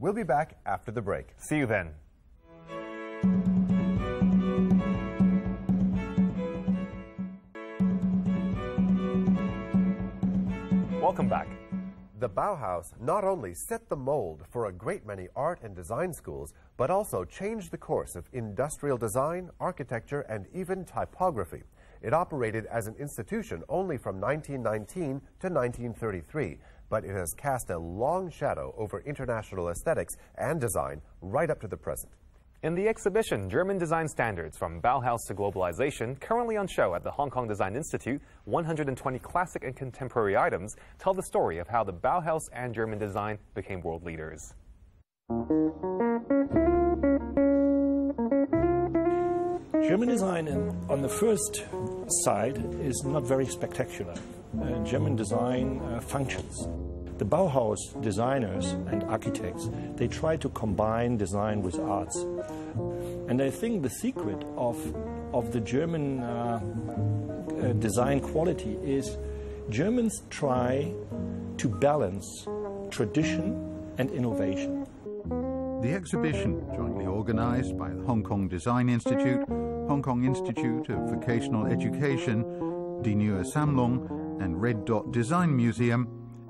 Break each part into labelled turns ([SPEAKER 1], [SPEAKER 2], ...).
[SPEAKER 1] We'll be back after the break.
[SPEAKER 2] See you then. Welcome back.
[SPEAKER 1] The Bauhaus not only set the mold for a great many art and design schools, but also changed the course of industrial design, architecture, and even typography. It operated as an institution only from 1919 to 1933, but it has cast a long shadow over international aesthetics and design right up to the present.
[SPEAKER 2] In the exhibition, German Design Standards From Bauhaus to Globalization, currently on show at the Hong Kong Design Institute, 120 classic and contemporary items tell the story of how the Bauhaus and German design became world leaders.
[SPEAKER 3] German design on the first side is not very spectacular. German design functions. The Bauhaus designers and architects, they try to combine design with arts. And I think the secret of the German design quality is Germans try to balance tradition and innovation.
[SPEAKER 4] The exhibition, jointly organized by the Hong Kong Design Institute, Hong Kong Institute of Vocational Education, Die Neue Sammlung, and Red Dot Design Museum,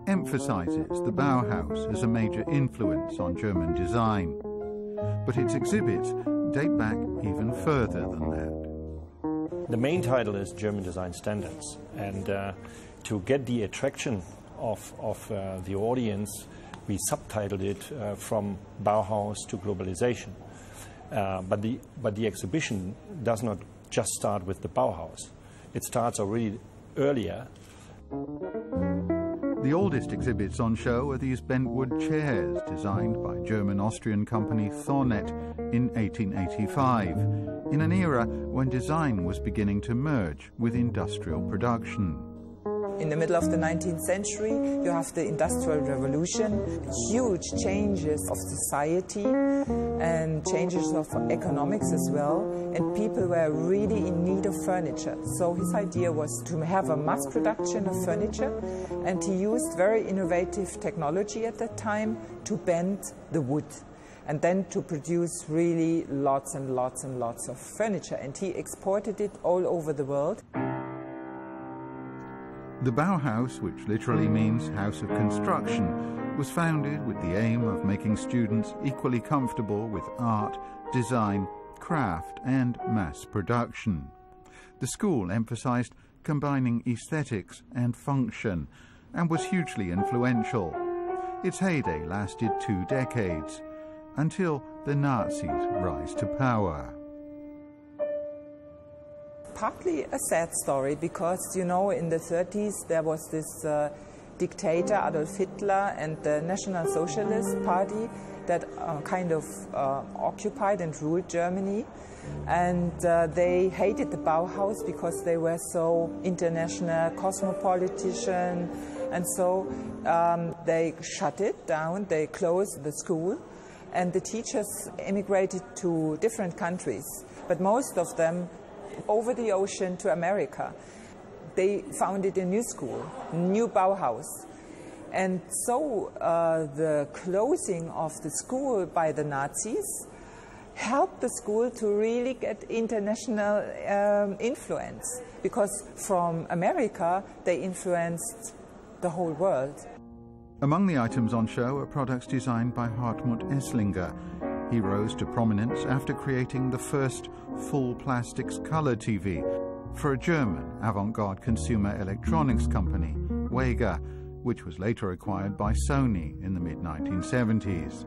[SPEAKER 4] emphasizes the Bauhaus as a major influence on German design. But its exhibits date back even further than that.
[SPEAKER 3] The main title is German Design Standards, and to get the attraction of the audience, we subtitled it From Bauhaus to Globalization. But the exhibition does not just start with the Bauhaus. It starts already earlier.
[SPEAKER 4] The oldest exhibits on show are these bentwood chairs designed by German-Austrian company Thornet in 1885, in an era when design was beginning to merge with industrial production.
[SPEAKER 5] In the middle of the 19th century, you have the Industrial Revolution, huge changes of society and changes of economics as well, and people were really in need of furniture. So his idea was to have a mass production of furniture, and he used very innovative technology at that time to bend the wood and then to produce really lots and lots and lots of furniture, and he exported it all over the world.
[SPEAKER 4] The Bauhaus, which literally means house of construction, was founded with the aim of making students equally comfortable with art, design, craft, and mass production. The school emphasized combining aesthetics and function, and was hugely influential. Its heyday lasted 2 decades, until the Nazis rise to power.
[SPEAKER 5] Partly a sad story because, you know, in the 30s there was this dictator Adolf Hitler and the National Socialist Party that kind of occupied and ruled Germany, and they hated the Bauhaus because they were so international, cosmopolitan, and so they shut it down, they closed the school, and the teachers emigrated to different countries, but most of them over the ocean to America. They founded a new school, new Bauhaus. And so the closing of the school by the Nazis helped the school to really get international influence, because from America they influenced the whole world.
[SPEAKER 4] Among the items on show are products designed by Hartmut Esslinger. He rose to prominence after creating the first full plastics color TV for a German avant-garde consumer electronics company, Wager, which was later acquired by Sony in the mid-1970s.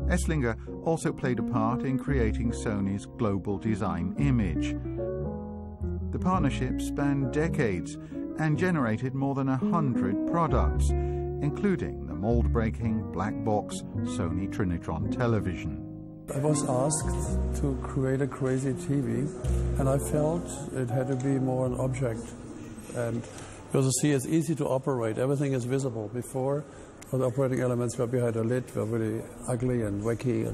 [SPEAKER 4] Esslinger also played a part in creating Sony's global design image. The partnership spanned decades and generated more than 100 products, including the mold-breaking black box Sony Trinitron television.
[SPEAKER 6] I was asked to create a crazy TV, and I felt it had to be more an object. And because you see, it's easy to operate. Everything is visible. Before, the operating elements were behind a lid, were really ugly and wacky.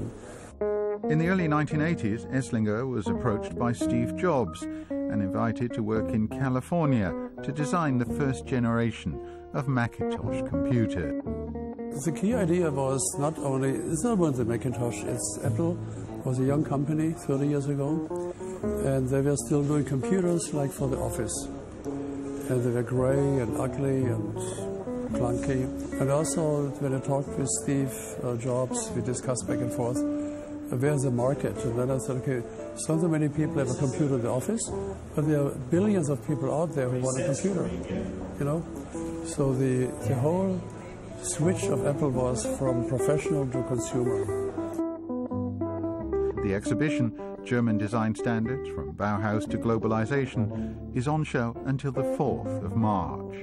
[SPEAKER 4] In the early 1980s, Esslinger was approached by Steve Jobs and invited to work in California to design the first generation of Macintosh computer.
[SPEAKER 6] the key idea was not only, it's not only the Macintosh, it's Apple was a young company 30 years ago, and they were still doing computers like for the office. And they were gray and ugly and clunky. And also, when I talked with Steve Jobs, we discussed back and forth, where's the market? And then I said, okay, so many people have a computer in the office, but there are billions of people out there who want a computer, you know? So the whole switch of Apple was from professional to consumer.
[SPEAKER 4] The exhibition, German Design Standards From Bauhaus to Globalisation, is on show until the 4th of March.